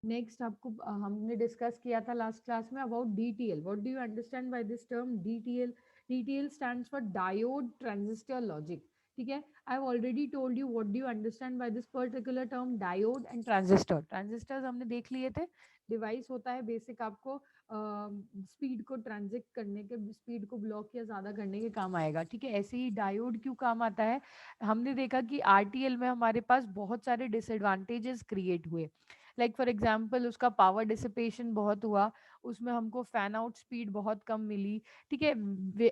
Next आपको हमने discuss किया था लास्ट क्लास में about DTL. What do you understand by this term DTL? DTL stands for diode transistor logic. ठीक है, I have already told you what do you understand by this particular term diode and transistor. Transistors हमने देख लिए थे, device होता है basic आपको speed को ट्रांजिट करने के, स्पीड को ब्लॉक या ज्यादा करने के काम आएगा. ठीक है, ऐसे ही डायोड क्यों काम आता है? हमने देखा कि आरटीएल में हमारे पास बहुत सारे डिसएडवांटेजेस क्रिएट हुए. लाइक फॉर एग्जाम्पल उसका पावर डिसिपेशन बहुत हुआ, उसमें हमको फैन आउट स्पीड बहुत कम मिली. ठीक है,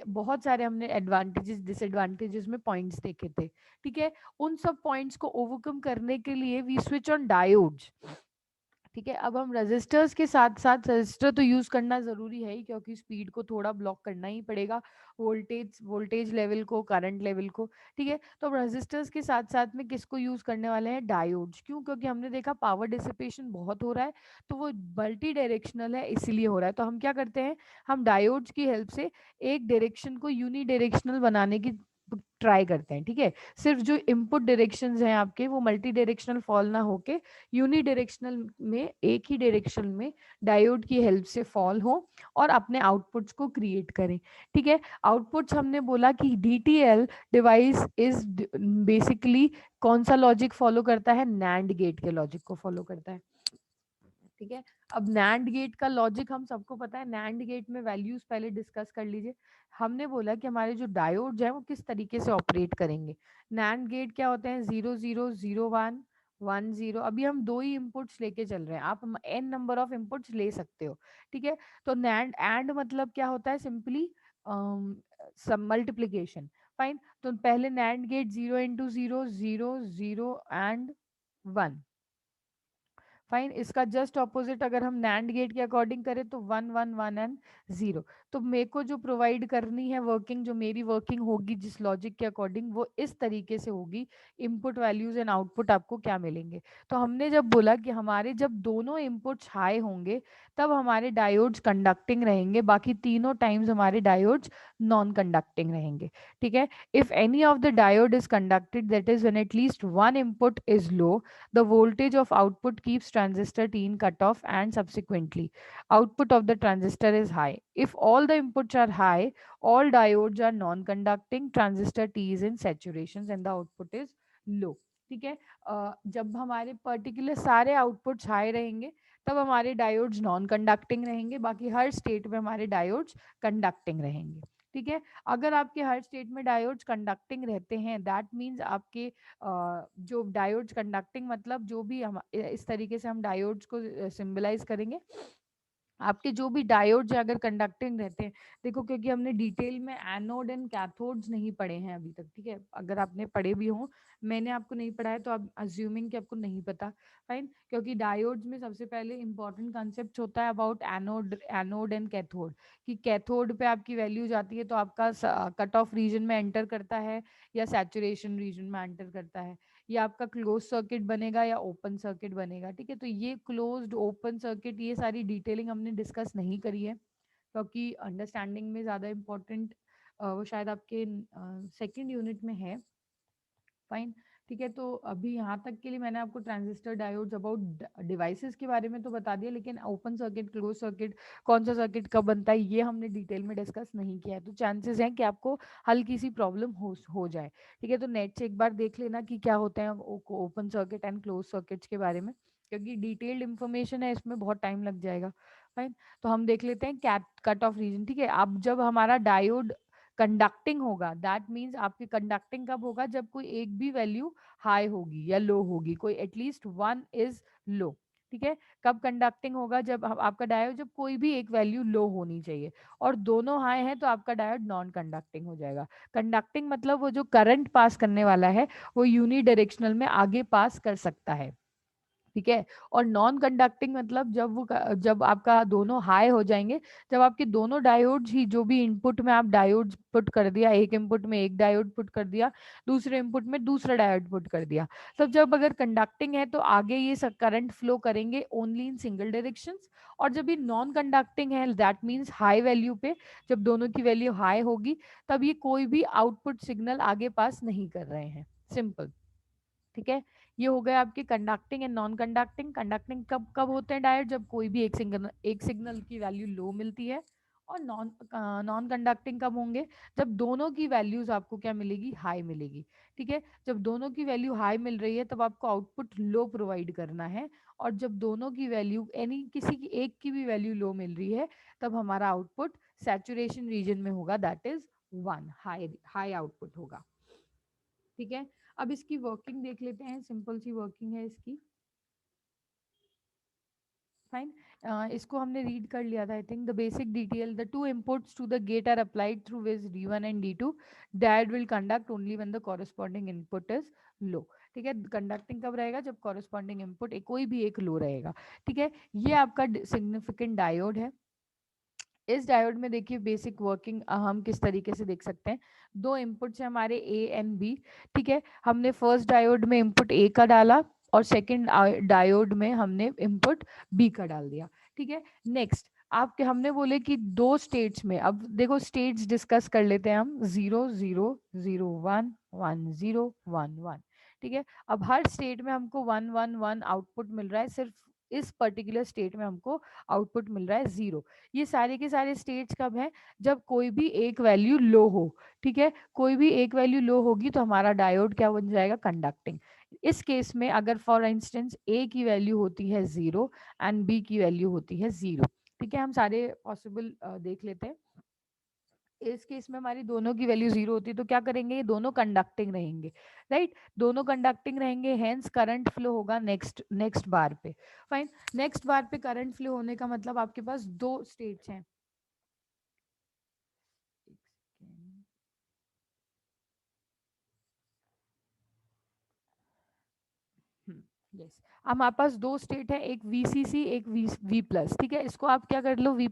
बहुत सारे हमने एडवांटेजेस डिसएडवांटेजेस में पॉइंट्स देखे थे. ठीक है, उन सब पॉइंट्स को ओवरकम करने के लिए वी स्विच ऑन डायोड्स. ठीक है, अब हम रजिस्टर्स के साथ साथ रजिस्टर तो यूज करना जरूरी है ही, क्योंकि स्पीड को थोड़ा ब्लॉक करना ही पड़ेगा, वोल्टेज लेवल को, करंट लेवल को. ठीक है, तो अब रजिस्टर्स के साथ साथ में किसको यूज करने वाले हैं? डायोड्स. क्यों? क्योंकि हमने देखा पावर डिसिपेशन बहुत हो रहा है, तो वो मल्टी डायरेक्शनल है इसीलिए हो रहा है. तो हम क्या करते हैं, हम डायोड्स की हेल्प से एक डायरेक्शन को यूनी डायरेक्शनल बनाने की ट्राई करते हैं. ठीक है, सिर्फ जो इनपुट डायरेक्शंस हैं आपके वो मल्टी डायरेक्शनल फॉल ना होके यूनी डायरेक्शनल में, एक ही डायरेक्शन में डायोड की हेल्प से फॉल हो और अपने आउटपुट्स को क्रिएट करें. ठीक है, आउटपुट्स हमने बोला कि डीटीएल डिवाइस इज बेसिकली कौन सा लॉजिक फॉलो करता है? नैंड गेट के लॉजिक को फॉलो करता है. ठीक है, अब नैंड गेट का लॉजिक हम सबको पता है. नैंड गेट में वैल्यूज पहले डिस्कस कर लीजिए. हमने बोला कि हमारे जो डायोड्स हैं वो किस तरीके से ऑपरेट करेंगे. नैंड गेट क्या होते हैं? 0 0 0 1 1 0. अभी हम दो ही इनपुट्स लेके चल रहे हैं, आप एन नंबर ऑफ इनपुट्स ले सकते हो. ठीक है, तो नैंड एंड मतलब क्या होता है? सिंपली सब मल्टीप्लीकेशन. फाइन, तो पहले नैंड गेट 0 × 0 0 0 एंड 1. फाइन, इसका जस्ट ऑपोजिट अगर हम नैंड गेट के अकॉर्डिंग करें तो 1 1 1 एंड 0. तो मेरे को जो प्रोवाइड करनी है वर्किंग, जो मेरी वर्किंग होगी जिस लॉजिक के अकॉर्डिंग, वो इस तरीके से होगी. इनपुट वैल्यूज एंड आउटपुट आपको क्या मिलेंगे? तो हमने जब बोला कि हमारे जब दोनों इनपुट्स हाई होंगे तब हमारे डायोड्स कंडक्टिंग रहेंगे, बाकी तीनों टाइम्स हमारे डायोड्स नॉन कंडक्टिंग रहेंगे. ठीक है, if any of the diode is conducted, that is when at least one input is low, the voltage of output keeps transistor T in cutoff and subsequently output of the transistor is high. If all the inputs are high, all diodes are non-conducting, transistor T is in saturation and the output is low. ठीक है, जब हमारे particular सारे outputs high रहेंगे तब हमारे diodes non conducting रहेंगे, बाकी हर स्टेट में हमारे डायोड्स कंडक्टिंग रहेंगे. ठीक है, अगर आपके हर स्टेट में डायोड्स कंडक्टिंग रहते हैं, दैट मीन्स आपके जो डायोड्स कंडक्टिंग मतलब जो भी हम इस तरीके से हम डायोड्स को सिंबलाइज करेंगे. आपके जो भी डायोड्स अगर कंडक्टिंग रहते हैं, देखो क्योंकि हमने डिटेल में एनोड एंड कैथोड्स नहीं पढ़े हैं अभी तक. ठीक है, अगर आपने पढ़े भी हों, मैंने आपको नहीं पढ़ाया तो आप अज्यूमिंग कि आपको नहीं पता. फाइन, क्योंकि डायोड्स में सबसे पहले इंपॉर्टेंट कंसेप्ट होता है अबाउट एनोड एंड कैथोड. कि कैथोड पे आपकी वैल्यू जाती है तो आपका कट ऑफ रीजन में एंटर करता है या सैचुरेशन रीजन में एंटर करता है, या आपका क्लोज सर्किट बनेगा या ओपन सर्किट बनेगा. ठीक है, तो ये क्लोज्ड ओपन सर्किट ये सारी डिटेलिंग हमने डिस्कस नहीं करी है, क्योंकि अंडरस्टैंडिंग में ज़्यादा इम्पोर्टेंट वो शायद आपके सेकंड यूनिट में है. फाइन, ठीक है, तो अभी यहाँ तक के लिए मैंने आपको ट्रांजिस्टर डायोड्स अबाउट डिवाइसेस के बारे में तो बता दिया, लेकिन ओपन सर्किट क्लोज सर्किट कौन सा सर्किट कब बनता है ये हमने डिटेल में डिस्कस नहीं किया है. तो चांसेस हैं कि आपको हल्की सी प्रॉब्लम हो जाए. ठीक है, तो नेट से एक बार देख लेना कि क्या होते हैं open circuit and close circuits के बारे में, क्योंकि डिटेल्ड इन्फॉर्मेशन है इसमें, बहुत टाइम लग जाएगा. फाइन, तो हम देख लेते हैं कैट कट ऑफ रीजन. ठीक है, अब जब हमारा डायोड कंडक्टिंग होगा, दैट मीन्स आपकी कंडक्टिंग कब होगा? जब कोई एक भी वैल्यू हाई होगी या लो होगी, कोई एटलीस्ट वन इज लो. ठीक है, कब कंडक्टिंग होगा? जब आपका डायोड, जब कोई भी एक वैल्यू लो होनी चाहिए और दोनों हाई हैं तो आपका डायोड नॉन कंडक्टिंग हो जाएगा. कंडक्टिंग मतलब वो जो करंट पास करने वाला है वो यूनी डायरेक्शनल में आगे पास कर सकता है. ठीक है, और नॉन कंडक्टिंग मतलब जब आपका दोनों हाई हो जाएंगे, जब आपके दोनों डायोड्स ही, जो भी इनपुट में आप डायोड्स पुट कर दिया, एक इनपुट में एक डायोड पुट कर दिया, दूसरे इनपुट में दूसरा डायोड पुट कर दिया, तब जब अगर कंडक्टिंग है तो आगे ये सब करंट फ्लो करेंगे ओनली इन सिंगल डायरेक्शंस. और जब ये नॉन कंडक्टिंग है, दैट मीन्स हाई वैल्यू पे, जब दोनों की वैल्यू हाई होगी तब ये कोई भी आउटपुट सिग्नल आगे पास नहीं कर रहे हैं. सिंपल. ठीक है, ये हो गए आपके conducting and non conducting. Conducting कब कब होते हैं डायोड? जब कोई भी एक सिग्नल की वैल्यू लो मिलती है। और नॉन नॉन कंडक्टिंग कब होंगे? जब दोनों की वैल्यूज आपको क्या मिलेगी? हाई मिलेगी। ठीक है, जब दोनों की वैल्यू हाई मिल रही है तब आपको आउटपुट लो प्रोवाइड करना है। और जब दोनों की वैल्यू यानी किसी की एक की भी वैल्यू लो मिल रही है तब हमारा आउटपुट सैचुरेशन रीजन में होगा, that is 1, high high output होगा। ठीक है, अब इसकी वर्किंग देख लेते हैं, सिंपल सी वर्किंग है इसकी। फाइन, इसको हमने रीड कर लिया था I think. The basic detail, the two inputs to the gate are applied through which D1 and D2, diode will conduct only when the corresponding input is low. ठीक है, conducting कब रहेगा? जब कॉरेस्पॉन्डिंग इनपुट कोई भी एक लो रहेगा। ठीक है, ये आपका सिग्निफिकेंट डायोड है। इस डायोड में देखिए बेसिक वर्किंग हम किस तरीके से देख सकते हैं। दो इनपुट्स हैं हमारे ए एंड बी। ठीक है, हमने फर्स्ट डायोड में इनपुट ए का डाला और सेकंड डायोड में हमने इनपुट बी का डाल दिया। ठीक है, नेक्स्ट आपके हमने बोले कि दो स्टेट्स में, अब देखो स्टेट्स डिस्कस कर लेते हैं हम, 0 0 0 1 1 0 1 1। ठीक है, अब हर स्टेट में हमको 1 1 1 आउटपुट मिल रहा है, सिर्फ इस पर्टिकुलर स्टेट में हमको आउटपुट मिल रहा है 0। ये सारे के सारे स्टेट्स कब है? जब कोई भी एक वैल्यू लो हो। ठीक है, कोई भी एक वैल्यू लो होगी तो हमारा डायोड क्या बन जाएगा? कंडक्टिंग। इस केस में अगर फॉर इंस्टेंस ए की वैल्यू होती है 0 एंड बी की वैल्यू होती है 0। ठीक है, हम सारे पॉसिबल देख लेते हैं। इस केस में हमारी दोनों की वैल्यू 0 होती है तो क्या करेंगे? ये दोनों कंडक्टिंग रहेंगे, राइट? दोनों कंडक्टिंग रहेंगे, हेंस करंट फ्लो होगा नेक्स्ट नेक्स्ट बार पे। फाइन, नेक्स्ट बार पे करंट फ्लो होने का मतलब आपके पास दो स्टेट्स हैं। एक सेकेंड। यस, हमारे पास दो स्टेट है, एक वीसीसी एक वी प्लस। ठीक है, इसको आप क्या कर लो? वी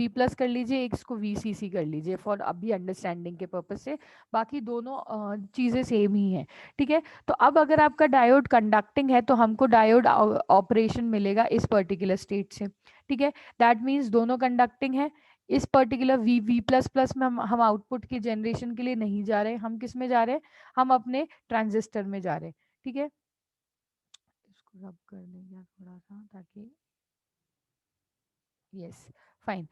प्लस कर लीजिए, एक इसको वीसीसी कर लीजिए फॉर अभी अंडरस्टैंडिंग के पर्पज से। बाकी दोनों चीजें सेम ही हैं। ठीक है, तो अब अगर आपका डायोड कंडक्टिंग है तो हमको डायोड ऑपरेशन मिलेगा इस पर्टिकुलर स्टेट से। ठीक है, दैट मीन्स दोनों कंडक्टिंग है। इस पर्टिकुलर वी प्लस प्लस में हम आउटपुट की जनरेशन के लिए नहीं जा रहे, हम किस में जा रहे हैं? हम अपने ट्रांजिस्टर में जा रहे हैं। ठीक है, इसको रब कर देंगे थोड़ा सा ताकि, यस, फाइन।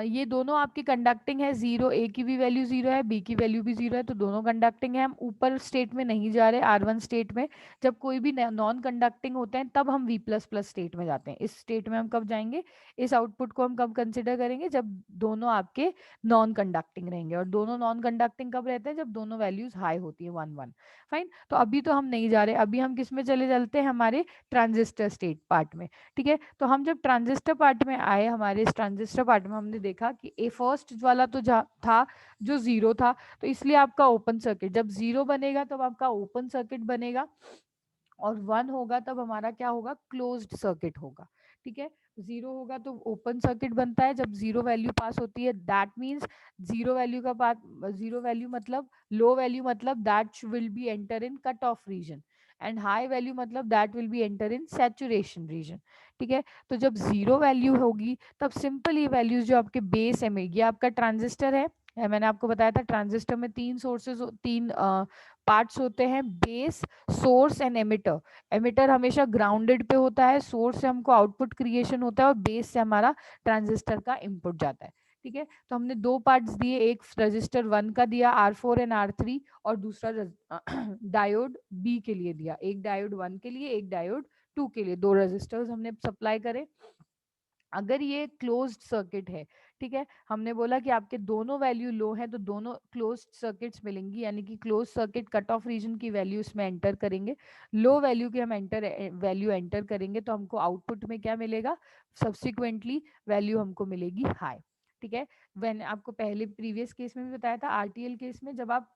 ये दोनों आपकी कंडक्टिंग है, 0 ए की भी वैल्यू 0 है, बी की वैल्यू भी 0 है, तो दोनों कंडक्टिंग है। हम ऊपर स्टेट में नहीं जा रहे, R1 स्टेट में। जब कोई भी नॉन कंडक्टिंग होते हैं तब हम वी प्लस प्लस स्टेट में जाते हैं। इस स्टेट में हम कब जाएंगे? इस आउटपुट को हम कब कंसिडर करेंगे? जब दोनों आपके नॉन कंडक्टिंग रहेंगे। और दोनों नॉन कंडक्टिंग कब रहते हैं? जब दोनों वैल्यूज हाई होती है, 1 1। फाइन, तो अभी तो हम नहीं जा रहे, अभी हम किस में चले चलते हैं? हमारे ट्रांजिस्टर स्टेट पार्ट में। ठीक है, तो हम जब ट्रांजिस्टर पार्ट में आए, हमारे इस ट्रांजिस्टर पार्ट में हमने देखा कि ए फर्स्ट वाला तो था जो 0 था, तो इसलिए आपका ओपन सर्किट, जब 0 बनेगा तब आपका ओपन सर्किट बनेगा, और 1 होगा तब हमारा क्या होगा? क्लोज्ड सर्किट होगा। ठीक है, 0 होगा तो ओपन सर्किट बनता है जब 0 वैल्यू पास होती है, दैट मीन्स 0 वैल्यू का पास, 0 वैल्यू मतलब लो वैल्यू, मतलब that will be enter in cut off region, and high value मतलब that will be enter in saturation region. ठीक है, तो जब 0 वैल्यू होगी तब सिंपल ये वैल्यूज जो आपके बेस है में, ये आपका ट्रांजिस्टर है, मैंने आपको बताया था ट्रांजिस्टर में तीन सोर्सेज, तीन पार्ट्स होते हैं, base, source and emitter. Emitter हमेशा ग्राउंडेड पे होता है, सोर्स से हमको आउटपुट क्रिएशन होता है और बेस से हमारा ट्रांजिस्टर का इनपुट जाता है। ठीक है, तो हमने दो पार्ट्स दिए, एक रजिस्टर 1 का दिया R4 एंड R3, और दूसरा डायोड बी के लिए दिया, एक डायोड 1 के लिए एक डायोड 2 के लिए, दो रजिस्टर्स हमने सप्लाई करे। अगर ये क्लोज्ड सर्किट है, ठीक है, हमने बोला कि आपके दोनों वैल्यू लो है तो दोनों क्लोज्ड सर्किट्स मिलेंगी, यानी कि close circuit cut off region की वैल्यू इसमें एंटर करेंगे, लो वैल्यू की हम वैल्यू एंटर करेंगे तो हमको आउटपुट में क्या मिलेगा? सब्सिक्वेंटली वैल्यू हमको मिलेगी हाई। ठीक है, मैंने आपको पहले प्रीवियस केस में भी बताया था, आरटीएल केस में जब आप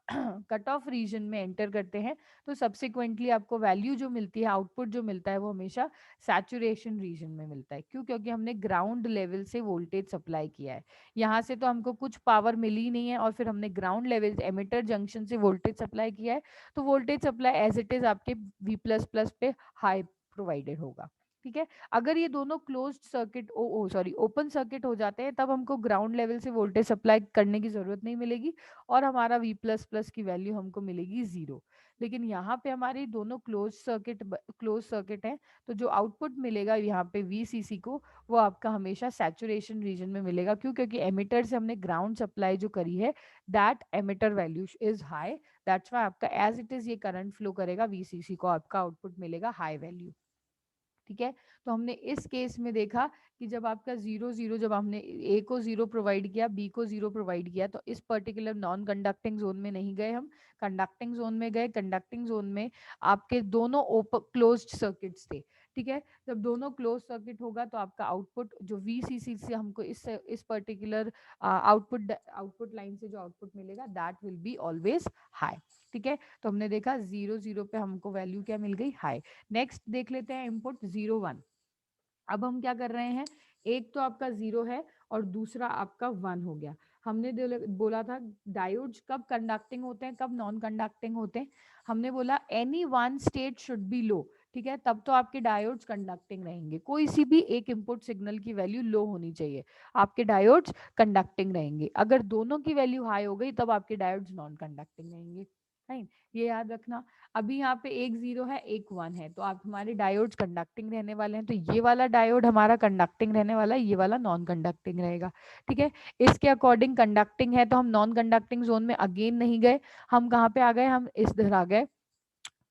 कट ऑफ रीजन में एंटर करते हैं तो सब्सिक्वेंटली आपको वैल्यू जो मिलती है, आउटपुट जो मिलता है, वो हमेशा सैचुरेशन रीजन में मिलता है। क्यों? क्योंकि हमने ग्राउंड लेवल से वोल्टेज सप्लाई किया है, यहाँ से तो हमको कुछ पावर मिली नहीं है, और फिर हमने ग्राउंड लेवल एमिटर जंक्शन से वोल्टेज सप्लाई किया है, तो voltage supply as it is आपके वी प्लस प्लस पे हाई प्रोवाइडेड होगा। ठीक है, अगर ये दोनों closed circuit oh sorry open circuit हो जाते हैं तब हमको ग्राउंड लेवल से वोल्टेज सप्लाई करने की जरूरत नहीं मिलेगी, और हमारा वी प्लस प्लस की वैल्यू हमको मिलेगी 0। लेकिन यहाँ पे हमारी दोनों क्लोज सर्किट है, तो जो आउटपुट मिलेगा यहाँ पे वीसीसी को, वो आपका हमेशा सैचुरेशन रीजन में मिलेगा। क्यों? क्योंकि एमिटर से हमने ग्राउंड सप्लाई जो करी है, that emitter value is high, that's why आपका एज इट इज ये करंट फ्लो करेगा, वीसीसी को आपका आउटपुट मिलेगा हाई वैल्यू। ठीक है, तो हमने इस केस में देखा कि जब आपका 0 0, जब हमने ए को 0 प्रोवाइड किया, बी को 0 प्रोवाइड किया, तो इस पर्टिकुलर नॉन कंडक्टिंग जोन में नहीं गए, हम कंडक्टिंग जोन में गए। कंडक्टिंग जोन में आपके दोनों ओपन क्लोज्ड सर्किट्स थे। ठीक है, जब दोनों क्लोज सर्किट होगा तो आपका आउटपुट जो वीसीसी से हमको इस पर्टिकुलर आउटपुट लाइन से जो आउटपुट मिलेगा, that will be always high. ठीक है, तो हमने देखा 0 0 पे हमको वैल्यू क्या मिल गई, हाई। नेक्स्ट देख लेते हैं इनपुट 0 1। अब हम क्या कर रहे हैं, एक तो आपका 0 है और दूसरा आपका 1 हो गया। हमने बोला था डायोड्स कब कंडक्टिंग होते हैं, कब नॉन कंडक्टिंग होते हैं। हमने बोला any one state should be low. ठीक है, तब तो आपके डायोड्स कंडक्टिंग रहेंगे। कोई सी भी एक इनपुट सिग्नल की वैल्यू लो होनी चाहिए, आपके डायोड्स कंडक्टिंग रहेंगे। अगर दोनों की वैल्यू हाई हो गई तब आपके डायोड्स नॉन कंडक्टिंग रहेंगे। राइट, ये याद रखना। अभी यहाँ पे एक 0 है, एक 1 है, तो आप हमारे डायोड्स कंडक्टिंग रहने वाले हैं। तो ये वाला डायोड हमारा कंडक्टिंग रहने वाला है, ये वाला नॉन कंडक्टिंग रहेगा। ठीक है, इसके अकॉर्डिंग कंडक्टिंग है तो हम नॉन कंडक्टिंग जोन में अगेन नहीं गए, हम कहाँ पे आ गए, हम इधर आ गए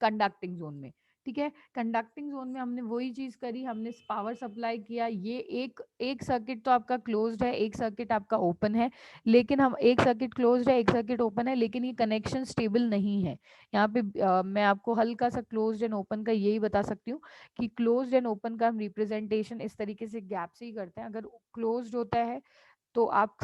कंडक्टिंग जोन में। ठीक है, कंडक्टिंग जोन में हमने वही चीज करी, हमने पावर सप्लाई किया। ये एक एक सर्किट तो आपका क्लोज्ड है, एक सर्किट आपका ओपन है, लेकिन हम एक सर्किट क्लोज्ड है, एक सर्किट ओपन है, लेकिन ये कनेक्शन स्टेबल नहीं है। यहाँ पे मैं आपको हल्का सा क्लोज्ड एंड ओपन का यही बता सकती हूँ कि क्लोज्ड एंड ओपन का हम रिप्रेजेंटेशन इस तरीके से गैप से ही करते हैं। अगर क्लोज्ड होता है तो आप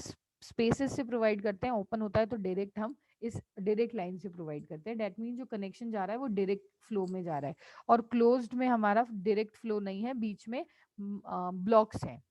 स्पेसेस से प्रोवाइड करते हैं, ओपन होता है तो डायरेक्ट हम इस डायरेक्ट लाइन से प्रोवाइड करते हैं। डेट मीन जो कनेक्शन जा रहा है वो डायरेक्ट फ्लो में जा रहा है, और क्लोज्ड में हमारा डायरेक्ट फ्लो नहीं है, बीच में ब्लॉक्स हैं।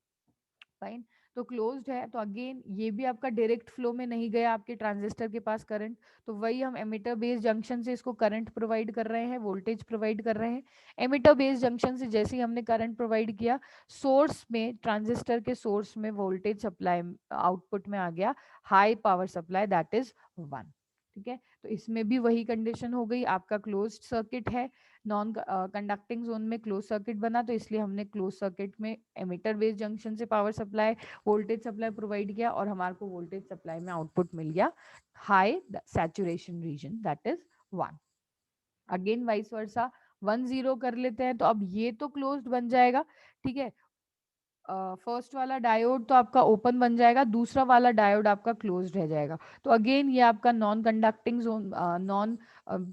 फाइन, तो क्लोज्ड है तो अगेन ये भी आपका डायरेक्ट फ्लो में नहीं गया आपके ट्रांजिस्टर के पास करंट, तो वही हम एमिटर बेस्ड जंक्शन से इसको करंट प्रोवाइड कर रहे हैं, वोल्टेज प्रोवाइड कर रहे हैं। एमिटर बेस्ड जंक्शन से जैसे ही हमने करंट प्रोवाइड किया, सोर्स में, ट्रांजिस्टर के सोर्स में वोल्टेज सप्लाई आउटपुट में आ गया, high power supply, that is 1। ठीक है, तो इसमें भी वही कंडीशन हो गई, आपका क्लोज्ड सर्किट है, नॉन कंडक्टिंग जोन में क्लोज सर्किट बना, तो इसलिए हमने क्लोज सर्किट में एमिटर बेस्ड जंक्शन से power supply, voltage supply provide किया, और हमारे को वोल्टेज सप्लाई में आउटपुट मिल गया high saturation region, that is 1। Again vice versa 1 0 कर लेते हैं, तो अब ये तो क्लोज्ड बन जाएगा। ठीक है, फर्स्ट वाला डायोड तो आपका ओपन बन जाएगा, दूसरा वाला डायोड आपका क्लोज्ड रह जाएगा। तो अगेन ये आपका non conducting zone,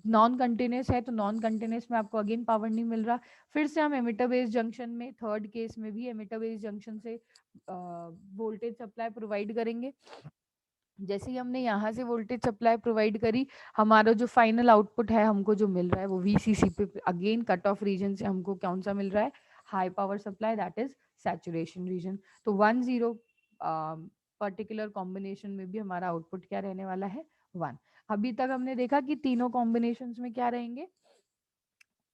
non continuous है, तो नॉन कंटिन्यूस में आपको अगेन पावर नहीं मिल रहा। फिर से हम एमिटर बेस्ड जंक्शन में, थर्ड केस में भी एमिटर बेस्ड जंक्शन से वोल्टेज सप्लाई प्रोवाइड करेंगे। जैसे ही हमने यहाँ से वोल्टेज सप्लाई प्रोवाइड करी, हमारा जो फाइनल आउटपुट है हमको जो मिल रहा है वो वीसीसी पे अगेन कट ऑफ रीजन से हमको कौन सा मिल रहा है, high power supply, that is saturation region. तो 1 0 पर्टिकुलर कॉम्बिनेशन में भी हमारा आउटपुट क्या रहने वाला है, 1। अभी तक हमने देखा कि तीनों कॉम्बिनेशन में क्या रहेंगे,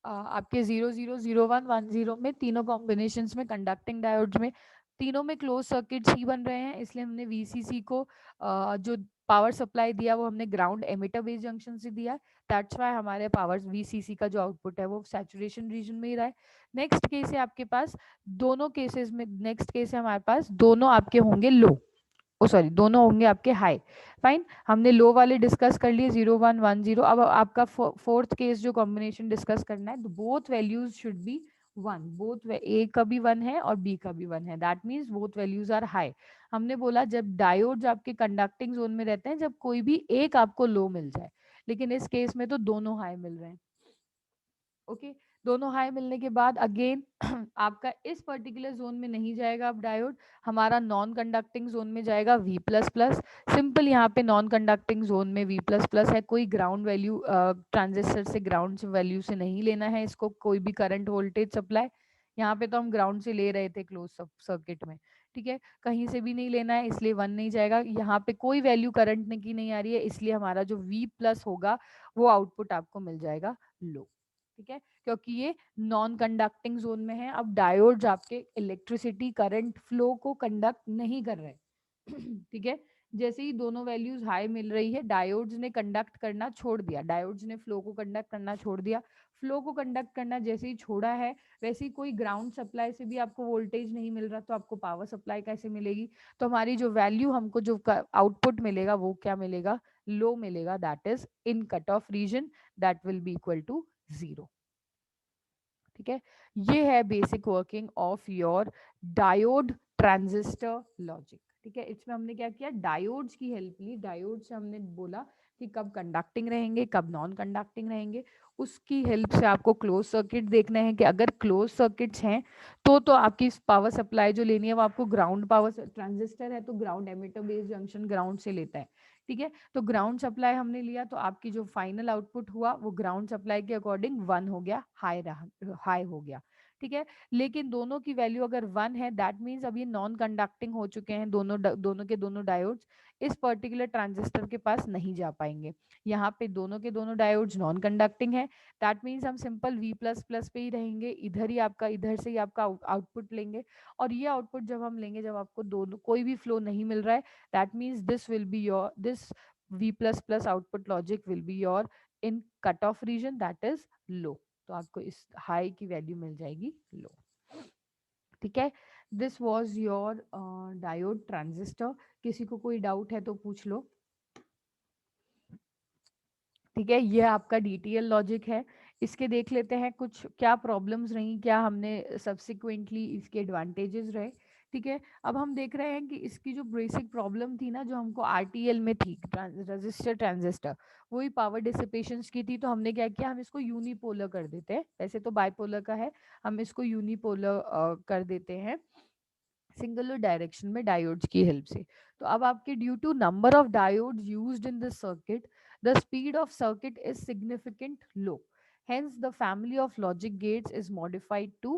आपके 0 0 0 1 1 0 में, तीनों कॉम्बिनेशन में कंडक्टिंग डायोड्स में, तीनों में क्लोज सर्किट्स ही बन रहे हैं, इसलिए हमने वीसीसी को जो पावर सप्लाई दिया वो हमने ग्राउंड एमिटर बेस जंक्शन से दिया, दैट्स वाई हमारे पावर वीसीसी का जो आउटपुट है वो सैचुरेशन रीजन में ही रहा है। नेक्स्ट केस है आपके पास, दोनों केसेस में, नेक्स्ट केस है हमारे पास, दोनों आपके होंगे लो, ओ सॉरी, दोनों होंगे आपके हाई। फाइन, हमने लो वाले डिस्कस कर लिए 0 1 1 0। अब आपका फोर्थ केस जो कॉम्बिनेशन डिस्कस करना है, तो both values should be 1, both A का भी 1 है और बी का भी 1 है, that means both values are high. हमने बोला जब डायोड्स आपके कंडक्टिंग जोन में रहते हैं, जब कोई भी एक आपको लो मिल जाए, लेकिन इस केस में तो दोनों हाई मिल रहे हैं। ओके, दोनों हाई मिलने के बाद अगेन आपका इस पर्टिकुलर जोन में नहीं जाएगा अब डायोड, हमारा नॉन कंडक्टिंग जोन में जाएगा V प्लस प्लस। सिंपल, यहाँ पे नॉन कंडक्टिंग जोन में V प्लस प्लस है, कोई ग्राउंड वैल्यू ट्रांजिस्टर से ग्राउंड वैल्यू से नहीं लेना है इसको, कोई भी करंट वोल्टेज सप्लाई। यहाँ पे तो हम ग्राउंड से ले रहे थे क्लोज सर्किट में। ठीक है, कहीं से भी नहीं लेना है, इसलिए 1 नहीं जाएगा। यहाँ पे कोई वैल्यू करंट की नहीं आ रही है, इसलिए हमारा जो V प्लस होगा वो आउटपुट आपको मिल जाएगा लो। ठीक है, क्योंकि ये नॉन कंडक्टिंग जोन में है। अब डायोड्स आपके इलेक्ट्रिसिटी करंट फ्लो को कंडक्ट नहीं कर रहे ठीक है, जैसे ही दोनों वैल्यूज हाई मिल रही है, डायोड्स ने कंडक्ट करना छोड़ दिया, डायोड्स ने फ्लो को कंडक्ट करना छोड़ दिया। फ्लो को कंडक्ट करना जैसे ही छोड़ा है, वैसे ही कोई ग्राउंड सप्लाई से भी आपको वोल्टेज नहीं मिल रहा, तो आपको पावर सप्लाई कैसे मिलेगी? तो हमारी जो वैल्यू, हमको जो आउटपुट मिलेगा वो क्या मिलेगा? लो मिलेगा, that is in cut off region, that will be equal to 0। ठीक है, ये है basic working of your diode transistor logic. ठीक है, इसमें हमने क्या किया, डायोड्स की हेल्प ली। डायोड से हमने बोला कि कब कंडक्टिंग रहेंगे, कब नॉन कंडक्टिंग रहेंगे, उसकी हेल्प से आपको क्लोज सर्किट देखना है कि अगर क्लोज सर्किट्स हैं तो आपकी पावर सप्लाई जो लेनी है वो आपको ग्राउंड पावर, ट्रांजिस्टर है तो ground, emitter base junction ground से लेता है। ठीक है, तो ग्राउंड सप्लाई हमने लिया तो आपकी जो फाइनल आउटपुट हुआ वो ग्राउंड सप्लाई के अकॉर्डिंग 1 हो गया, हाई हो गया। ठीक है, लेकिन दोनों की वैल्यू अगर 1 है, दैट मीन्स अब ये नॉन कंडक्टिंग हो चुके हैं, दोनों के दोनों डायोड्स इस पर्टिकुलर ट्रांजिस्टर के पास नहीं जा पाएंगे। यहाँ पे दोनों के दोनों डायोड्स नॉन कंडक्टिंग है, दैट मीन्स हम सिंपल V प्लस प्लस पे ही रहेंगे, इधर ही आपका, इधर से ही आपका आउटपुट लेंगे। और ये आउटपुट जब हम लेंगे, जब आपको दोनों कोई भी फ्लो नहीं मिल रहा है, that means this will be your, this V plus plus output logic will be your in cutoff region, that is low। तो आपको इस हाई की वैल्यू मिल जाएगी लो। ठीक है, this was your diode transistor. किसी को कोई डाउट है तो पूछ लो। ठीक है, ये आपका DTL लॉजिक है। इसके देख लेते हैं कुछ क्या प्रॉब्लम्स रही, क्या हमने सब्सिक्वेंटली इसके एडवांटेजेस रहे। ठीक है, अब हम देख रहे हैं कि इसकी जो बेसिक प्रॉब्लम थी ना, जो हमको RTL में थी, रजिस्टर ट्रांजिस्टर, वही पावर डिसिपेशंस की थी। तो हमने क्या किया, हम इसको यूनिपोलर कर देते हैं, वैसे तो बाइपोलर का है, हम इसको यूनिपोलर कर देते हैं सिंगुलर डायरेक्शन में डायोड्स की हेल्प से। तो अब आपके due to number of diodes used in the circuit, the speed of circuit is significant low, hence the family of logic gates is modified to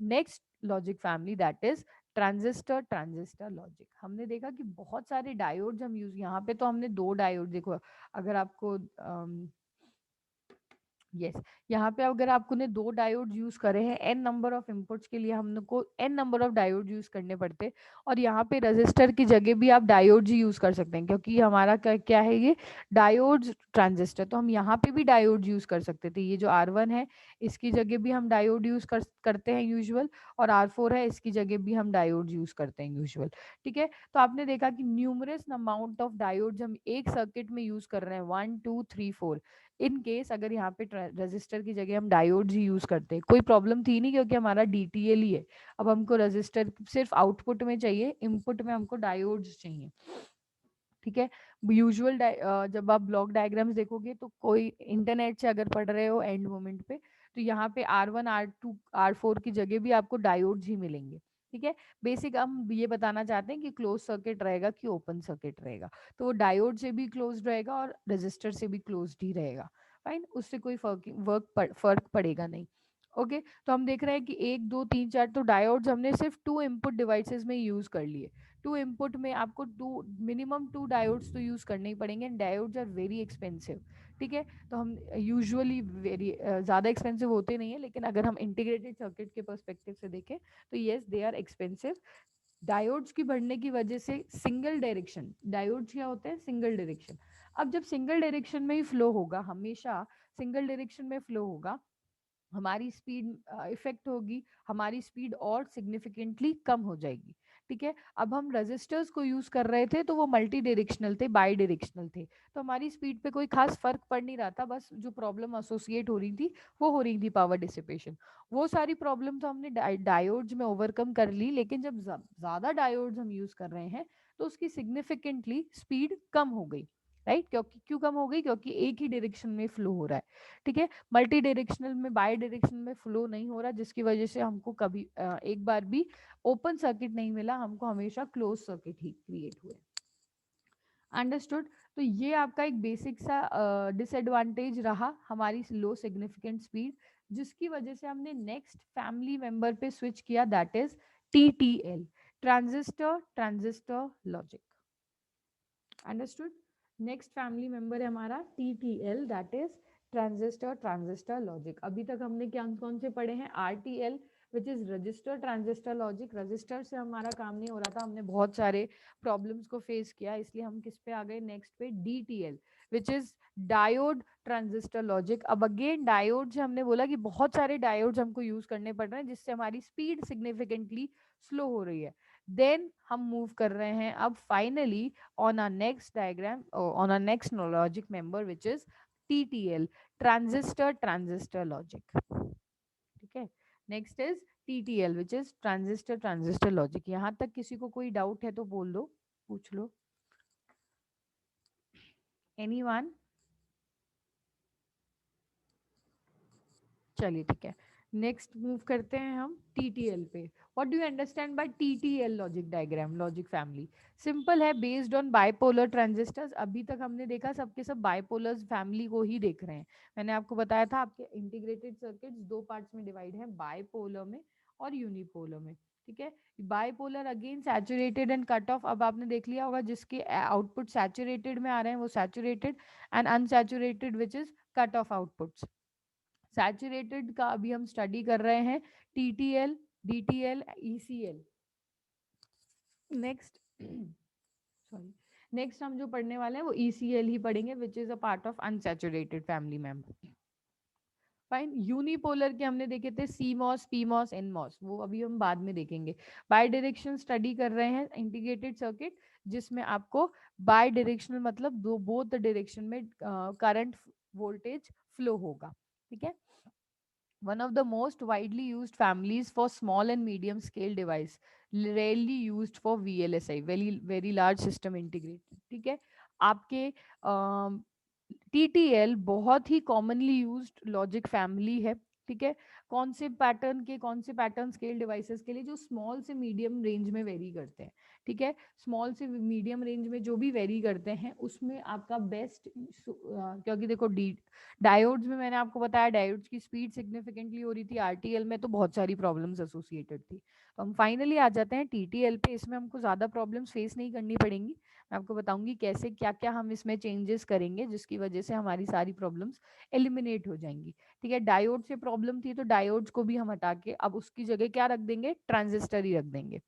next logic family, that is transistor logic. हमने देखा कि बहुत सारे diodes हम use, यहाँ पे तो हमने 2 डायोड, देखो अगर आपको यस yes. यहाँ पे अगर आपको ने 2 डायोड यूज करे हैं, n नंबर ऑफ इनपुट्स के लिए हमको n number of diode use करने पड़ते। और यहाँ पे रजिस्टर की जगह भी आप डायोड ही यूज कर सकते हैं, क्योंकि हमारा क्या है, ये डायोड ट्रांजिस्टर, तो हम यहाँ पे भी डायोड यूज कर सकते थे। ये जो R1 है, इसकी जगह भी हम डायोड यूज करते हैं यूजुअल, और R4 है, इसकी जगह भी हम डायोड यूज करते हैं यूजुअल। ठीक है, तो आपने देखा कि न्यूमरस अमाउंट ऑफ डायोड्स हम एक सर्किट में यूज कर रहे हैं, 1 2 3 4। इन केस अगर यहाँ पे रजिस्टर की जगह हम डायोड्स ही यूज करते हैं, कोई प्रॉब्लम थी नहीं, क्योंकि हमारा DTL ही है। अब हमको रजिस्टर सिर्फ आउटपुट में चाहिए, इनपुट में हमको डायोड्स चाहिए। ठीक है, यूजुअल जब आप ब्लॉक डायग्राम्स देखोगे तो कोई इंटरनेट से अगर पढ़ रहे हो एंड मोमेंट पे, तो यहाँ पे R1 R2 R4 की जगह भी आपको डायोड्स ही मिलेंगे। ठीक है, बेसिक हम ये बताना चाहते हैं कि क्लोज सर्किट रहेगा कि ओपन सर्किट रहेगा, तो वो डायोड से भी क्लोज रहेगा और रजिस्टर से भी क्लोज ही रहेगा। फाइन, उससे कोई फर्क पड़ेगा नहीं। ओके, तो हम देख रहे हैं कि 1 2 3 4 तो डायोड्स हमने सिर्फ 2 इनपुट डिवाइसेस में यूज कर लिए। 2 इनपुट में आपको 2 मिनिमम 2 डायोड्स तो यूज करने ही पड़ेंगे, and diodes are very expensive. ठीक है, तो हम यूजुअली वेरी ज़्यादा एक्सपेंसिव होते नहीं है, लेकिन अगर हम इंटीग्रेटेड सर्किट के पर्सपेक्टिव से देखें तो yes they are expensive. Diodes की बढ़ने की वजह से सिंगल डायरेक्शन, डायोड्स क्या होते हैं, सिंगल डायरेक्शन। अब जब सिंगल डायरेक्शन में ही फ्लो होगा, हमेशा सिंगल डायरेक्शन में फ्लो होगा, हमारी स्पीड इफेक्ट होगी, हमारी स्पीड और सिग्निफिकेंटली कम हो जाएगी। ठीक है, अब हम रेजिस्टर्स को यूज कर रहे थे तो वो मल्टी डायरेक्शनल थे, बाई डायरेक्शनल थे, तो हमारी स्पीड पे कोई खास फर्क पड़ नहीं रहा था, बस जो प्रॉब्लम एसोसिएट हो रही थी वो हो रही थी पावर डिसिपेशन। वो सारी प्रॉब्लम तो हमने डायोड्स में ओवरकम कर ली, लेकिन जब ज्यादा डायोड्स हम यूज कर रहे हैं तो उसकी सिग्निफिकेंटली स्पीड कम हो गई। राइट, क्योंकि क्यों कम हो गई, क्योंकि एक ही डायरेक्शन में फ्लो हो रहा है। ठीक है, मल्टी डायरेक्शनल में, बाई डायरेक्शन में फ्लो नहीं हो रहा, जिसकी वजह से हमको कभी एक बार भी ओपन सर्किट नहीं मिला, हमको हमेशा क्लोज सर्किट ही क्रिएट हुए। अंडरस्टूड, तो ये आपका एक बेसिक सा डिसएडवांटेज रहा, हमारी लो सिग्निफिकेंट स्पीड, जिसकी वजह से हमने नेक्स्ट फैमिली मेंबर पे स्विच किया, that is TTL, transistor transistor logic. Understood, next family member है हमारा TTL, that is transistor transistor logic. अभी तक हमने क्या कौन से पढ़े हैं, RTL, which is register transistor logic. Register से हमारा काम नहीं हो रहा था, हमने बहुत सारे प्रॉब्लम्स को फेस किया, इसलिए हम किस पे आ गए नेक्स्ट पे, DTL which is diode transistor logic. अब अगेन डायोड से हमने बोला कि बहुत सारे डायोड्स हमको यूज करने पड़ रहे हैं जिससे हमारी स्पीड सिग्निफिकेंटली स्लो हो रही है। देन हम मूव कर रहे हैं अब finally on our next diagram, on our next logic member which is TTL, transistor transistor logic. ठीक है, next is TTL which is transistor transistor logic. यहाँ तक किसी को कोई डाउट है तो बोल दो, पूछ लो। एनीवन? चलिए ठीक है, नेक्स्ट मूव करते हैं हम TTL पे। What do you understand bye TTL logic diagram, logic family? Simple है, बेस्ड ऑन बाइपोलर ट्रांजिस्टर्स। अभी तक हमने देखा सबके सब बाइपोलर फैमिली को ही देख रहे हैं। मैंने आपको बताया था आपके इंटीग्रेटेड सर्किट्स दो पार्ट्स में डिवाइड है, बाइपोलर में और यूनिपोलर में। ठीक है, bipolar again saturated and cut off. अब आपने देख लिया होगा जिसके आउटपुट सैचुरेटेड में आ रहे हैं वो saturated, and unsaturated which is cut off outputs. Saturated का अभी हम स्टडी कर रहे हैं, TTL, DTL, ECL। Next sorry, next हम जो पढ़ने वाले हैं वो ECL ही पढ़ेंगे which is a part of unsaturated family member. Fine, unipolar के हमने देखे थे CMOS, PMOS, NMOS, वो अभी हम बाद में देखेंगे। बाय डायरेक्शन स्टडी कर रहे हैं इंटीग्रेटेड सर्किट जिसमें आपको बाय डायरेक्शनल मतलब दो बोथ डायरेक्शन में करंट वोल्टेज फ्लो होगा। ठीक है, one of the most widely used families for small and medium scale device, rarely used for VLSI, very large system integrated। ठीक है, आपके TTL बहुत ही कॉमनली यूज्ड लॉजिक फैमिली है। ठीक है, कौन से पैटर्न के, कौन से पैटर्न स्केल डिवाइसेस के लिए, जो स्मॉल से मीडियम रेंज में वेरी करते हैं। ठीक है, स्मॉल से मीडियम रेंज में जो भी वेरी करते हैं उसमें आपका बेस्ट, क्योंकि देखो डायोड्स में मैंने आपको बताया डायोड्स की स्पीड सिग्निफिकेंटली हो रही थी, RTL में तो बहुत सारी प्रॉब्लम्स एसोसिएटेड थी। तो हम फाइनली आ जाते हैं TTL पे, इसमें हमको ज़्यादा प्रॉब्लम्स फेस नहीं करनी पड़ेंगी। मैं आपको बताऊंगी कैसे क्या क्या हम इसमें चेंजेस करेंगे जिसकी वजह से हमारी सारी प्रॉब्लम्स एलिमिनेट हो जाएंगी। ठीक है, डायोड से प्रॉब्लम थी तो डायोड्स को भी हम हटा के अब उसकी जगह क्या रख देंगे, ट्रांजिस्टर ही रख देंगे।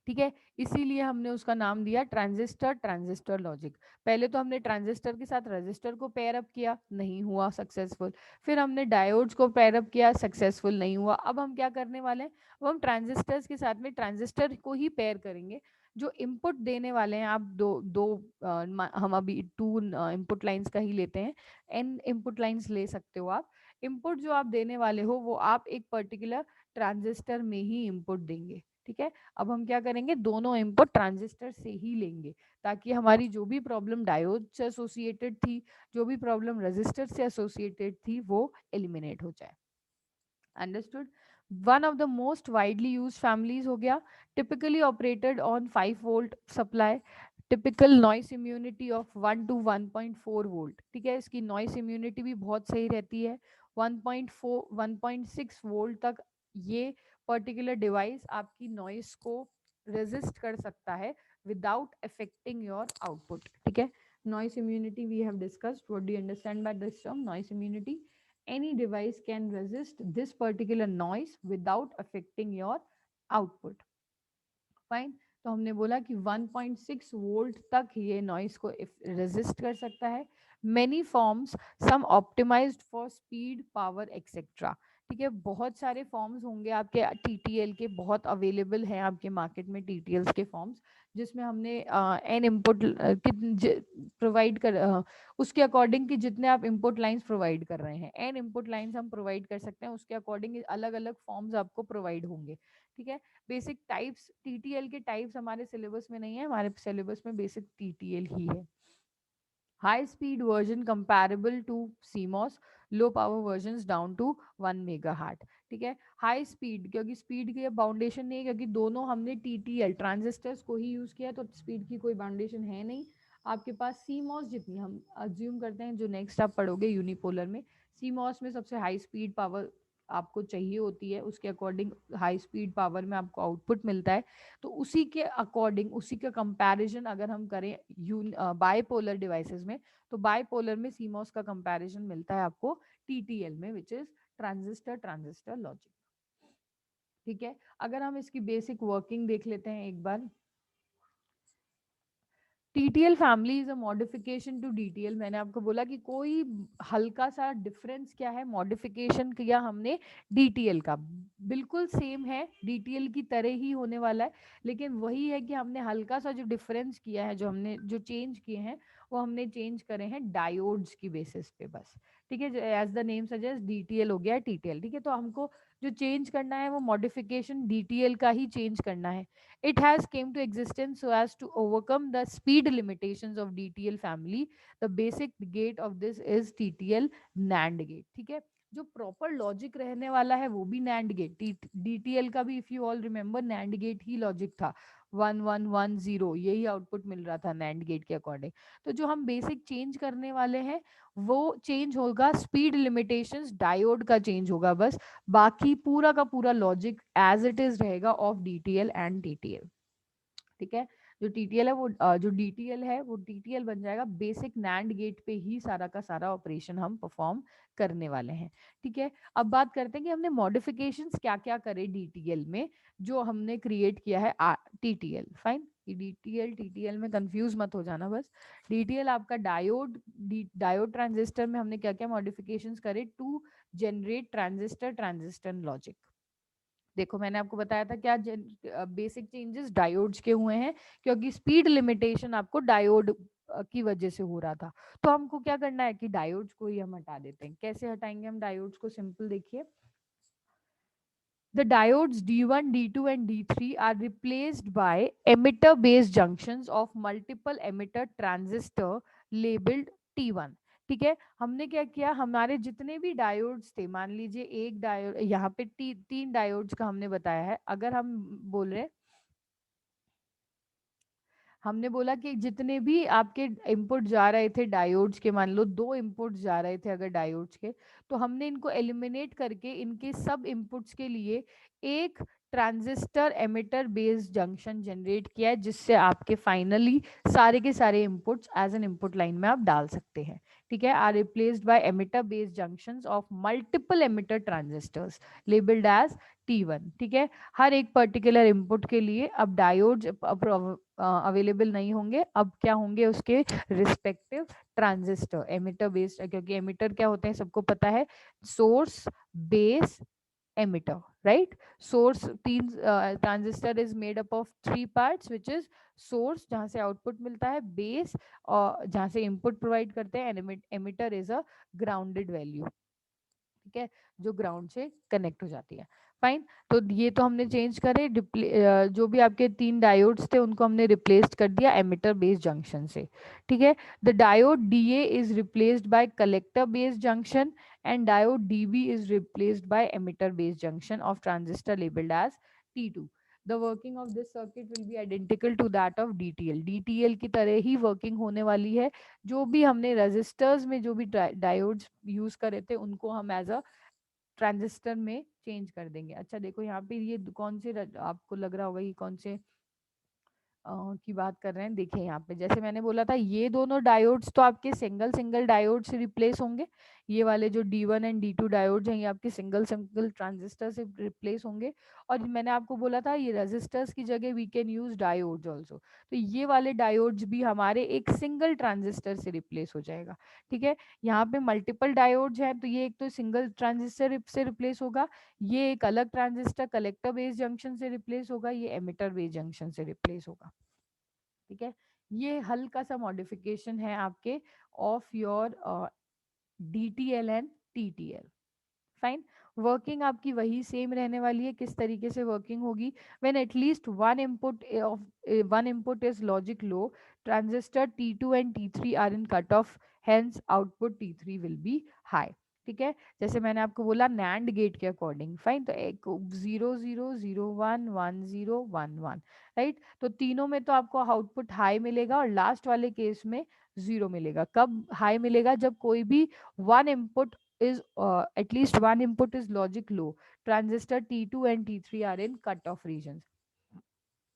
ठीक है, इसीलिए हमने उसका नाम दिया ट्रांजिस्टर ट्रांजिस्टर लॉजिक। पहले तो हमने ट्रांजिस्टर के साथ रजिस्टर को पेयर अप किया, नहीं हुआ सक्सेसफुल। फिर हमने डायोड्स को पेयर अप किया, सक्सेसफुल नहीं हुआ। अब हम क्या करने वाले हैं, अब हम ट्रांजिस्टर्स के साथ में ट्रांजिस्टर को ही पेयर करेंगे। जो इनपुट देने वाले हैं आप दो दो हम अभी 2 इनपुट लाइंस का ही लेते हैं, N इनपुट लाइंस ले सकते हो आप। इनपुट जो आप देने वाले हो वो आप एक पर्टिकुलर ट्रांजिस्टर में ही इनपुट देंगे। ठीक है, अब हम क्या करेंगे, दोनों इनपुट ट्रांजिस्टर से ही लेंगे ताकि हमारी जो भी प्रॉब्लम डायोड से एसोसिएटेड थी, जो भी प्रॉब्लम रेजिस्टर से एसोसिएटेड थी, वो एलिमिनेट हो जाए। Understood? One of the most widely use families हो गया, typically operated on 5 volt supply, typical noise immunity of 1 to 1.4 volt. ठीक है, इसकी नॉइस इम्यूनिटी भी बहुत सही रहती है, 1.4 1.6 वोल्ट तक ये पर्टिकुलर डिवाइस आपकी नॉइस को रेजिस्ट कर सकता है विदाउट अफेक्टिंग योर आउटपुट। ठीक है, noise immunity we have discussed, what do you understand by this term noise immunity? Any device can resist this particular noise without affecting your output। Fine, तो हमने बोला कि 1.6 volt तक ये noise को resist कर सकता है। Many forms, some optimised for speed, power etcetera. ठीक है, बहुत सारे फॉर्म्स होंगे आपके TTL के, बहुत अवेलेबल हैं आपके मार्केट में TTLs के फॉर्म्स, जिसमें हमने एन इनपुट प्रोवाइड कर उसके अकॉर्डिंग कि जितने आप इनपुट लाइंस प्रोवाइड कर रहे हैं, एन इनपुट लाइंस हम प्रोवाइड कर सकते हैं, उसके अकॉर्डिंग अलग अलग फॉर्म्स आपको प्रोवाइड होंगे। ठीक है, बेसिक टाइप्स, TTL के टाइप्स हमारे सिलेबस में नहीं है, हमारे सिलेबस में बेसिक TTL ही है। High speed version comparable to CMOS, low power version down to 1 megahertz. ठीक है, हाई स्पीड क्योंकि स्पीड की बाउंडेशन नहीं है, क्योंकि दोनों हमने TTL ट्रांजिस्टर्स को ही यूज किया तो स्पीड की कोई बाउंडेशन है नहीं। आपके पास CMOS जितनी हम अज्यूम करते हैं, जो नेक्स्ट आप पढ़ोगे यूनिपोलर में, CMOS में सबसे हाई स्पीड पावर आपको चाहिए होती है, उसके अकॉर्डिंग हाई स्पीड पावर में आपको आउटपुट मिलता है। तो उसी के अकॉर्डिंग, उसी का कंपैरिजन अगर हम करें बायपोलर डिवाइसेस में, तो बायपोलर में CMOS का कंपैरिजन मिलता है आपको TTL में, विच इज ट्रांजिस्टर ट्रांजिस्टर लॉजिक। ठीक है, अगर हम इसकी बेसिक वर्किंग देख लेते हैं एक बार। TTL family is a modification to DTL. मैंने आपको बोला कि कोई हल्का सा डिफरेंस क्या है, मॉडिफिकेशन किया हमने डीटीएल का, बिल्कुल सेम है, डीटीएल की तरह ही होने वाला है, लेकिन वही है कि हमने हल्का सा जो डिफरेंस किया है, जो हमने जो चेंज किए हैं, वो हमने चेंज करे हैं डायोड्स की बेसिस पे बस। ठीक है, as the name suggest DTL हो गया टीटीएल। ठीक है, तो हमको जो चेंज करना है वो मॉडिफिकेशन डीटीएल का ही चेंज करना है। It has came to existence so as to overcome the speed limitations of DTL family. The basic gate of this is TTL NAND gate. ठीक है, जो प्रॉपर लॉजिक रहने वाला है वो भी NAND गेट, DTL का भी if you all remember NAND gate ही लॉजिक था, 1110 यही आउटपुट मिल रहा था NAND गेट के अकॉर्डिंग। तो जो हम बेसिक चेंज करने वाले हैं वो चेंज होगा, स्पीड लिमिटेशंस डायोड का चेंज होगा बस, बाकी पूरा का पूरा लॉजिक एज इट इज रहेगा ऑफ डीटीएल एंड टीटीएल। ठीक है, जो टीटीएल है वो जो डीटीएल है वो टीटीएल बन जाएगा, बेसिक नैंड गेट पे ही सारा का सारा ऑपरेशन हम परफॉर्म करने वाले हैं। ठीक है, अब बात करते हैं कि हमने मॉडिफिकेशंस क्या क्या करे डीटीएल में, जो हमने क्रिएट किया है टीटीएल। फाइन, डीटीएल टीटीएल में कंफ्यूज मत हो जाना बस। डीटीएल आपका डायोड, डायोड ट्रांजिस्टर में हमने क्या क्या मॉडिफिकेशंस करे to generate transistor transistor logic. देखो मैंने आपको बताया था क्या बेसिक चेंजेस डायोड्स के हुए हैं, क्योंकि स्पीड लिमिटेशन आपको डायोड की वजह से हो रहा था। तो हमको क्या करना है कि डायोड्स को ही हम हटा देते हैं। कैसे हटाएंगे हम डायोड्स को, सिंपल देखिए, the diodes D1, D2 and D3 are replaced by emitter based junctions of multiple emitter transistor labeled T1। ठीक है, हमने क्या किया, हमारे जितने भी डायोड्स थे, मान लीजिए एक डायोड यहाँ पे तीन डायोड्स का हमने बताया है, अगर हम बोल रहे, हमने बोला कि जितने भी आपके इनपुट जा रहे थे डायोड्स के, मान लो दो इनपुट्स जा रहे थे अगर डायोड्स के, तो हमने इनको एलिमिनेट करके इनके सब इनपुट्स के लिए एक transistor emitter based junction generate किया है, जिससे आपके फाइनली सारे के सारे inputs as an input line में आप डाल सकते हैं। ठीक है, are replaced by emitter based junctions of multiple emitter transistors labelled as T1। ठीक है, हर एक पर्टिकुलर इनपुट के लिए अब डायोड्स अवेलेबल नहीं होंगे, अब क्या होंगे उसके रिस्पेक्टिव ट्रांजिस्टर एमिटर बेस्ड, क्योंकि एमिटर क्या होते हैं सबको पता है, source base emitter, right. Source, तीन transistor is made up of three parts which is source जहां से आउटपुट मिलता है, बेस और जहां से इनपुट प्रोवाइड करते हैं, and emitter is a grounded value. ठीक है, जो ग्राउंड से कनेक्ट हो जाती है। फाइन, तो ये तो हमने चेंज करे, जो भी आपके तीन डायोड्स थे उनको हमने रिप्लेस्ड कर दिया एमिटर बेस्ड जंक्शन से। ठीक है, the diode DA is replaced by collector based junction and diode DB is replaced by emitter based junction of transistor labelled as T2। The working of this circuit will be identical to that of DTL, DTL की तरह ही working होने वाली है। जो भी हमने registers में जो भी डायोड्स यूज करे थे उनको हम एज अ ट्रांजिस्टर में चेंज कर देंगे। अच्छा देखो यहाँ पे ये कौन से आपको लग रहा होगा ये कौन से की बात कर रहे हैं, देखिए यहाँ पे जैसे मैंने बोला था ये दोनों डायोड्स तो आपके सिंगल सिंगल डायोड से रिप्लेस होंगे, ये वाले जो D1 एंड D2 डायोड्स हैं ये आपके सिंगल सिंगल ट्रांजिस्टर से रिप्लेस होंगे। और मैंने आपको बोला था ये रेजिस्टर्स की जगह we can use diodes also, तो ये वाले डायोड्स भी हमारे एक सिंगल ट्रांजिस्टर से रिप्लेस हो जाएगा। ठीक है, यहाँ पे मल्टीपल डायोड्स हैं तो ये एक तो सिंगल ट्रांजिस्टर से रिप्लेस होगा, ये एक अलग ट्रांजिस्टर कलेक्टर बेस जंक्शन से रिप्लेस होगा, ये एमिटर बेस जंक्शन से रिप्लेस होगा। ठीक है, ये हल्का सा मॉडिफिकेशन है आपके of your DTL and TTL। Fine, working आपकी वही सेम रहने वाली है। किस तरीके से वर्किंग होगी, when at least one input is logic low, transistor T2 and T3 are in cut off, hence output T3 will be high. ठीक है, जैसे मैंने आपको बोला नैंड गेट के अकॉर्डिंग, फाइन, तो एक 0 0 0 1 1 0 1 1, राइट, तो तीनों में तो आपको आउटपुट हाई मिलेगा और लास्ट वाले केस में जीरो मिलेगा। कब हाई मिलेगा, जब कोई भी one input is at least one input is logic low, transistor T2 and T3 are in cut off regions।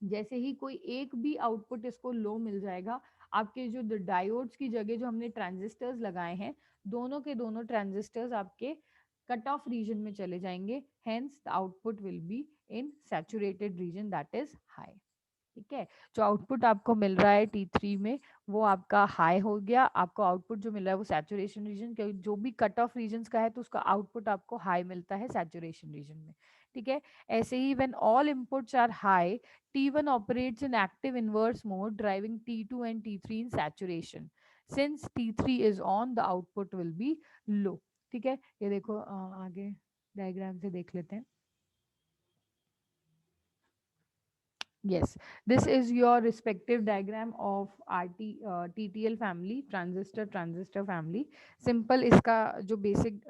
जैसे ही कोई एक भी आउटपुट इसको लो मिल जाएगा, आपके जो डायोड्स की जगह जो हमने ट्रांजिस्टर्स लगाए हैं, दोनों के दोनों ट्रांजिस्टर्स आपके कट ऑफ रीजन में चले जाएंगे, hence the output will be in saturated region that is high. ठीक है, जो आउटपुट आपको मिल रहा है T3 में वो आपका हाई हो गया, आपको आउटपुट जो मिल रहा है वो सैचुरेशन रीजन, क्योंकि जो भी कट ऑफ रीजन का है तो उसका आउटपुट आपको हाई मिलता है सैचुरेशन रीजन में। ठीक है, ऐसे ही when all inputs are high, T1 operates in active inverse mode driving T2 and T3 in saturation. Since T3 is on the output will be low. ठीक है, ये देखो आगे डायग्राम से देख लेते हैं। Yes, this is your respective diagram of TTL family, transistor family. Simple इसका जो basic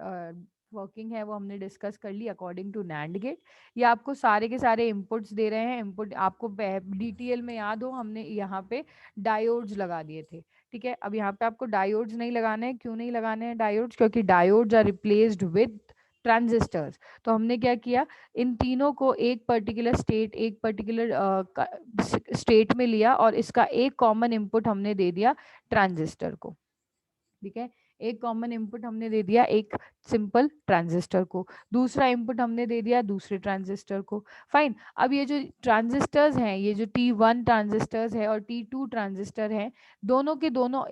वर्किंग है वो हमने डिस्कस कर ली अकॉर्डिंग टू NAND गेट। ये आपको सारे के सारे इनपुट्स दे रहे हैं। इनपुट आपको DTL में याद हो हमने यहाँ पे डायोड्स लगा दिए थे। ठीक है, अब यहाँ पे आपको डायोड्स नहीं लगाने हैं। क्यों नहीं लगाने हैं डायोड्स? क्योंकि diodes are replaced with transistors. तो हमने क्या किया, इन तीनों को एक पर्टिकुलर स्टेट में लिया और इसका एक कॉमन इनपुट हमने दे दिया ट्रांजिस्टर को। ठीक है, एक कॉमन इनपुट हमने दे दिया एक सिंपल ट्रांजिस्टर को, दूसरा इनपुट हमने दे दिया दूसरे ट्रांजिस्टर को। फाइन, अब ये जो ट्रांजिस्टर्स हैं, ये जो T1 ट्रांजिस्टर्स है और T2 ट्रांजिस्टर है, दोनों के दोनों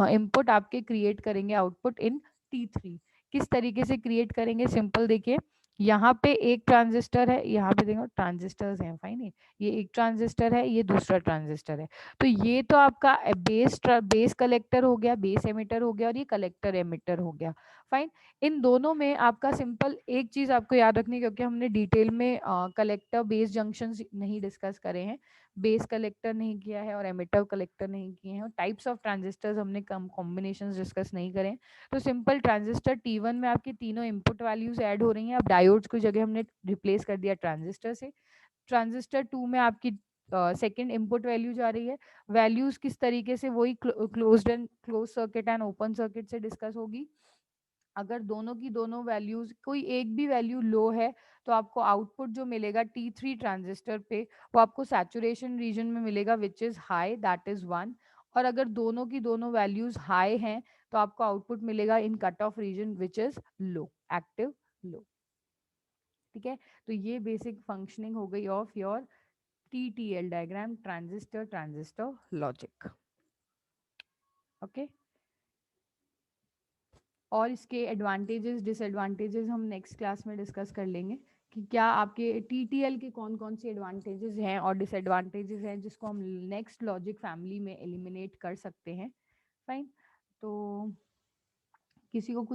इनपुट आपके क्रिएट करेंगे आउटपुट इन T3। किस तरीके से क्रिएट करेंगे? सिंपल, देखिए यहाँ पे एक ट्रांजिस्टर है, यहाँ पे देखो ट्रांजिस्टर्स हैं। फाइन, ये एक ट्रांजिस्टर है, ये दूसरा ट्रांजिस्टर है। तो ये तो आपका बेस कलेक्टर हो गया, बेस एमिटर हो गया, और ये कलेक्टर एमिटर हो गया। फाइन, इन दोनों में आपका सिंपल एक चीज आपको याद रखनी, क्योंकि हमने डिटेल में कलेक्टर बेस जंक्शन नहीं डिस्कस करे हैं, बेस कलेक्टर नहीं किया है और एमिटर कलेक्टर नहीं किए हैं, और टाइप्स ऑफ ट्रांजिस्टर्स हमने कम कॉम्बिनेशन डिस्कस नहीं करे हैं। तो सिंपल ट्रांजिस्टर T1 में आपकी तीनों इनपुट वैल्यूज ऐड हो रही हैं। अब डायोड्स की जगह हमने रिप्लेस कर दिया ट्रांजिस्टर से। ट्रांजिस्टर 2 में आपकी सेकंड इनपुट वैल्यू जा रही है। वैल्यूज किस तरीके से, वही close circuit and open circuit से डिस्कस होगी। अगर दोनों की दोनों वैल्यूज, कोई एक भी वैल्यू लो है, तो आपको आउटपुट जो मिलेगा T3 ट्रांजिस्टर पे वो आपको सैचुरेशन रीजन में मिलेगा which is high, that is 1। और अगर दोनों की दोनों वैल्यूज हाई हैं तो आपको आउटपुट मिलेगा in cut off region which is low, active low. ठीक है, तो ये बेसिक फंक्शनिंग हो गई of your TTL diagram, transistor logic. Okay, और इसके एडवांटेजेस डिसएडवांटेजेस हम नेक्स्ट क्लास में डिस्कस कर लेंगे कि क्या आपके TTL के कौन कौन से एडवांटेजेस हैं और डिसएडवांटेजेस हैं जिसको हम नेक्स्ट लॉजिक फैमिली में एलिमिनेट कर सकते हैं। फाइन, तो किसी को कुछ